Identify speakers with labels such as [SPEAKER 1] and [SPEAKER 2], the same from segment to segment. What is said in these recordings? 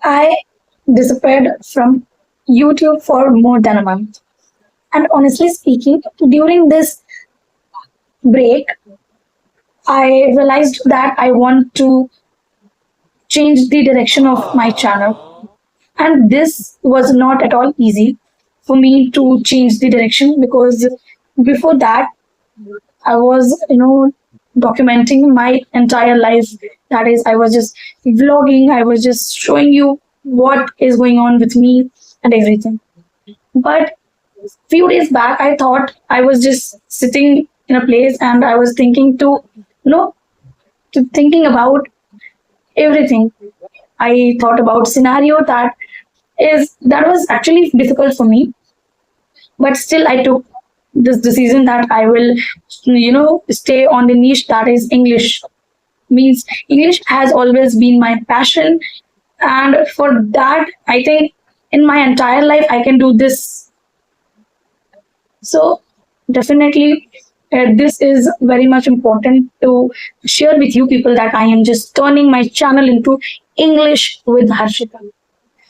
[SPEAKER 1] I disappeared from YouTube for more than a month. And honestly speaking, during this break, I realized that I want to change the direction of my channel. And this was not at all easy for me to change the direction because before that, I was, documenting my entire life. That is, I was just vlogging, I was just showing you what is going on with me and everything. But few days back, I thought I was just sitting in a place and I was thinking know, to thinking about everything. I thought about scenario that was actually difficult for me, but still I took this decision that I will, stay on the niche that is English. Means English has always been my passion, and for that, I think in my entire life I can do this. So definitely, this is very much important to share with you people that I am just turning my channel into English with Harshita.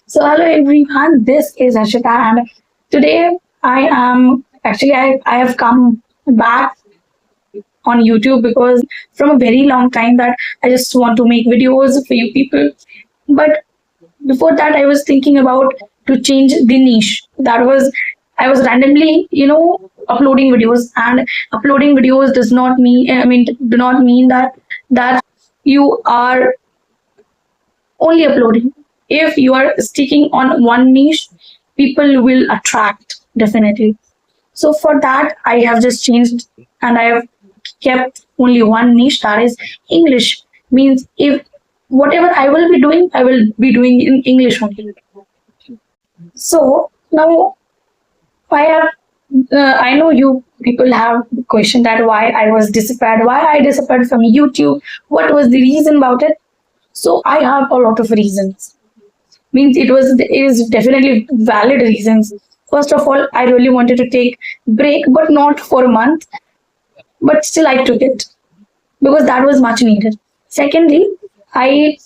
[SPEAKER 1] So hello everyone, this is Harshita, and today I have come back on YouTube because from a very long time that I just want to make videos for you people. But before that, I was thinking about to change the niche. That was I was randomly, uploading videos, and uploading videos does not mean do not mean that you are only uploading. If you are sticking on one niche, people will attract definitely. So for that, I have just changed and I have kept only one niche that is English. Means if whatever I will be doing, I will be doing in English only. So now I have, I know you people have questioned that why I was disappeared, why I disappeared from YouTube, what was the reason about it. So I have a lot of reasons. Means it is definitely valid reasons. First of all, I really wanted to take break, but not for a month, but still I took it because that was much needed. Secondly, I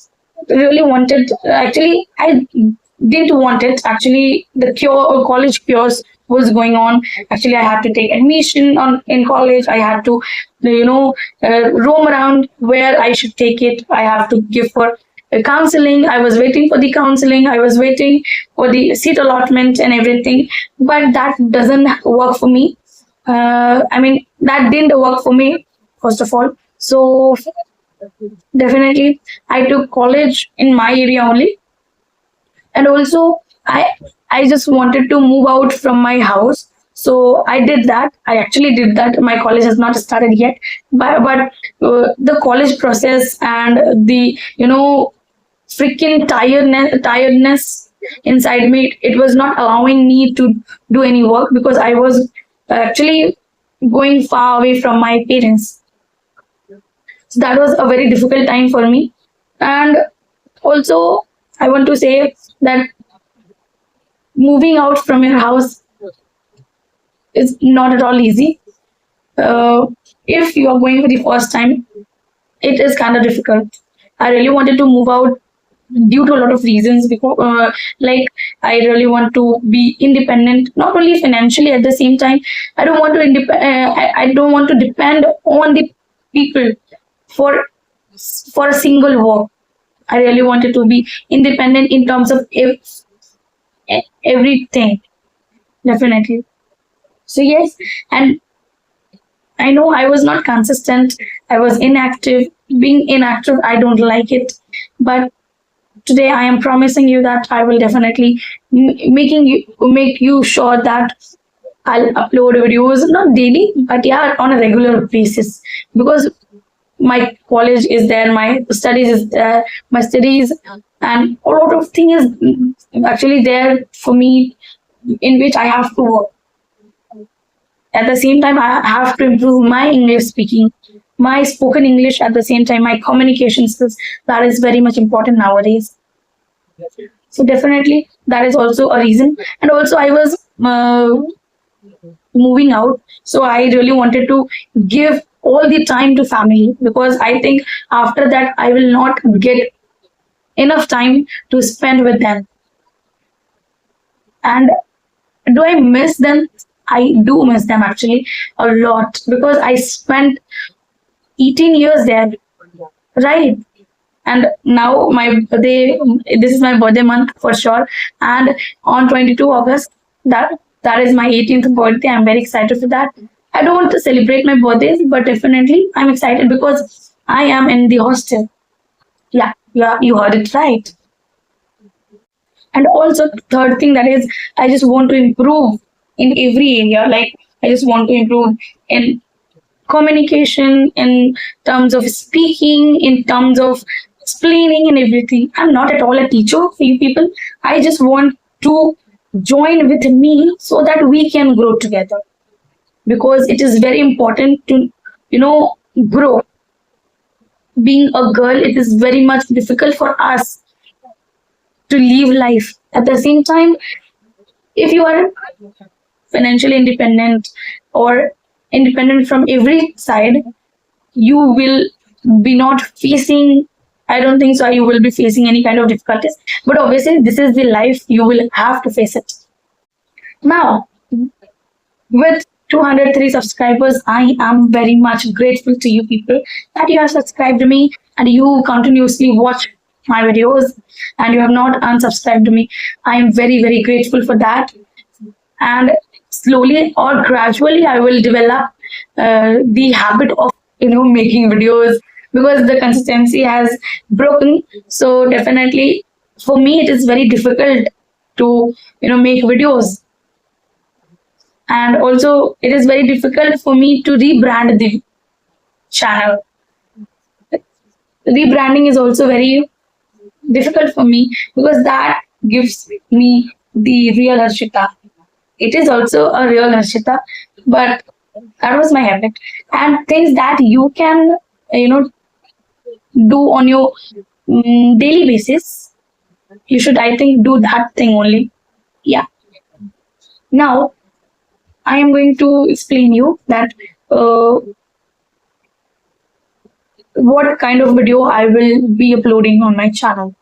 [SPEAKER 1] really wanted, actually, I didn't want it. Actually, the college cures was going on. Actually, I had to take admission on in college. I had to, roam around where I should take it. I have to give for counseling. I was waiting for the counseling. I was waiting for the seat allotment and everything. But that doesn't work for me. That didn't work for me, first of all. So definitely, I took college in my area only, and also I just wanted to move out from my house. So I did that. I actually did that. My college has not started yet, but the college process and the freaking tiredness inside me, it was not allowing me to do any work because I was actually going far away from my parents. So that was a very difficult time for me. And also, I want to say that moving out from your house is not at all easy. Uh, if you are going for the first time, it is kind of difficult. I really wanted to move out due to a lot of reasons because, like, I really want to be independent, not only financially. At the same time, I don't want to I don't want to depend on the people for a single work. I really wanted to be independent in terms of everything, definitely. So yes, and I know I was not consistent. I was inactive. Being inactive, I don't like it. But today, I am promising you that I will definitely make you sure that I'll upload videos not daily, but yeah, on a regular basis because my college is there, my studies is there, my studies and a lot of things is actually there for me in which I have to work. At the same time, I have to improve my English speaking, my spoken English at the same time, my communication skills. That is very much important nowadays. So definitely that is also a reason. And also I was moving out. So I really wanted to give all the time to family because I think after that I will not get enough time to spend with them. And do I miss them? I do miss them actually a lot because I spent 18 years there, right? And now my birthday, this is my birthday month for sure. And on 22 August, that is my 18th birthday. I'm very excited for that. I don't celebrate my birthdays, but definitely I'm excited because I am in the hostel. Yeah, you heard it right. And also, third thing that is, I just want to improve in every area. Like, I just want to improve in communication, in terms of speaking, in terms of explaining and everything. I'm not at all a teacher for you people. I just want to join with me so that we can grow together, because it is very important to, you know, grow. Being a girl, it is very much difficult for us to live life. At the same time, if you are financially independent or independent from every side, you will be not facing, I don't think so, you will be facing any kind of difficulties. But obviously, this is the life, you will have to face it. Now, with 203 subscribers, I am very much grateful to you people that you have subscribed to me and you continuously watch my videos and you have not unsubscribed to me. I am very, very grateful for that. And slowly or gradually, I will develop the habit of, making videos, because the consistency has broken. So definitely, for me, it is very difficult to, make videos. And also, it is very difficult for me to rebrand the channel. Rebranding is also very difficult for me because that gives me the real Harshita. It is also a real Harshita, but that was my habit. And things that you can, do on your daily basis, you should, I think, do that thing only. Yeah. Now, I am going to explain you that what kind of video I will be uploading on my channel.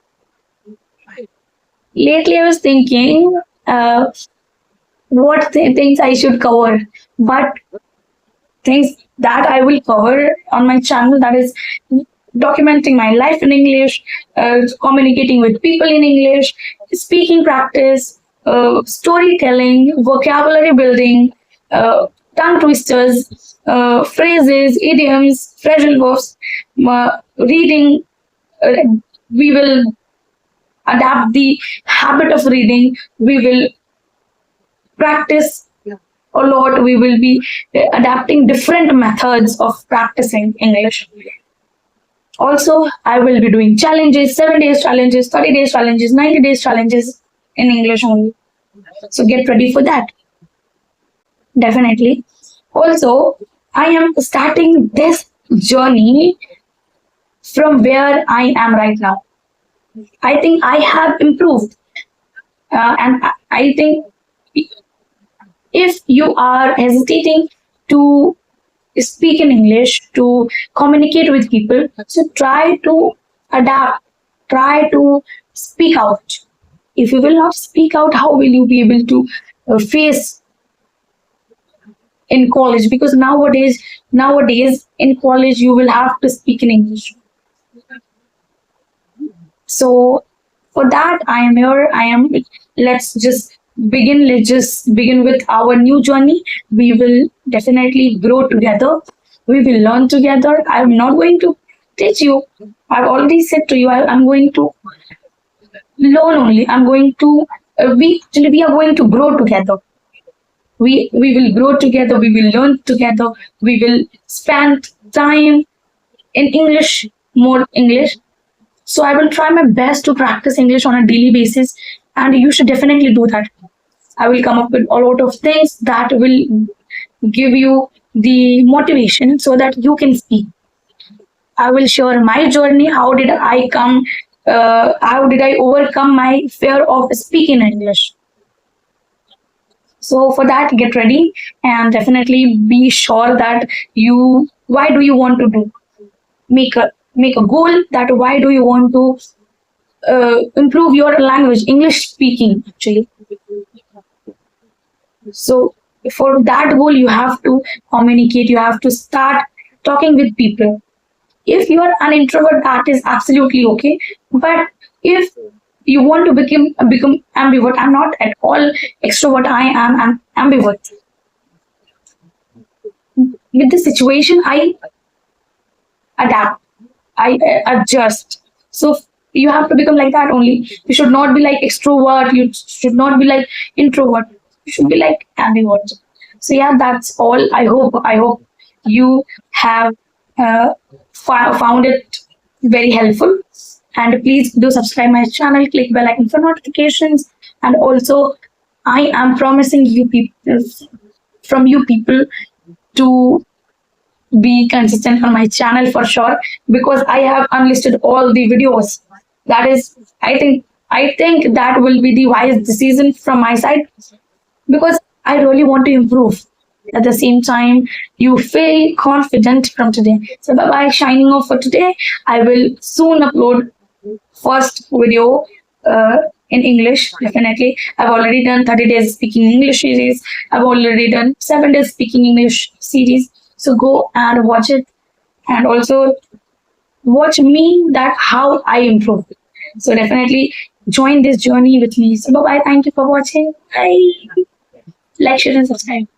[SPEAKER 1] Lately, I was thinking what things I should cover, but things that I will cover on my channel, that is documenting my life in English, communicating with people in English, speaking practice, storytelling, vocabulary building, tongue twisters, phrases, idioms, phrasal verbs, reading. We will adapt the habit of reading. We will practice a lot. We will be adapting different methods of practicing English. Also, I will be doing challenges, 7 days challenges, 30 days challenges, 90 days challenges in English only. So get ready for that. Definitely. Also, I am starting this journey from where I am right now. I think I have improved. And I think if you are hesitating to speak in English, to communicate with people, so try to adapt, try to speak out. If you will not speak out, how will you be able to face in college? Because nowadays in college you will have to speak in English. So for that, I am here. Let's just begin. Let's just begin with our new journey. We will definitely grow together. We will learn together. I'm not going to teach you. I've already said to you, I'm going to learn only. I'm going to, we are going to grow together. We will grow together. We will learn together. We will spend time in English, more English. So I will try my best to practice English on a daily basis, and you should definitely do that. I will come up with a lot of things that will give you the motivation so that you can speak. I will share my journey. How did I come? How did I overcome my fear of speaking English? So for that, get ready and definitely be sure that you. Why do you want to do? Make a goal that why do you want to improve your language, English speaking actually. So for that goal, you have to communicate. You have to start talking with people. If you are an introvert, that is absolutely okay. But if you want to become ambivert, I'm not at all extrovert. I am ambivert. With the situation, I adapt. I adjust. So you have to become like that only. You should not be like extrovert. You should not be like introvert. You should be like ambivert. So yeah, that's all. I hope you have found it very helpful. And please do subscribe my channel. Click bell icon for notifications. And also, I am promising you people from you people to be consistent on my channel for sure, because I have unlisted all the videos. That is, I think that will be the wise decision from my side, because I really want to improve. At the same time, you feel confident from today. So bye bye, shining off for today. I will soon upload first video in English. Definitely, I've already done 30 days speaking English series. I've already done 7 days speaking English series. So go and watch it, and also watch me that how I improve. So definitely join this journey with me. So bye bye. Thank you for watching. Bye. Like, share, and subscribe.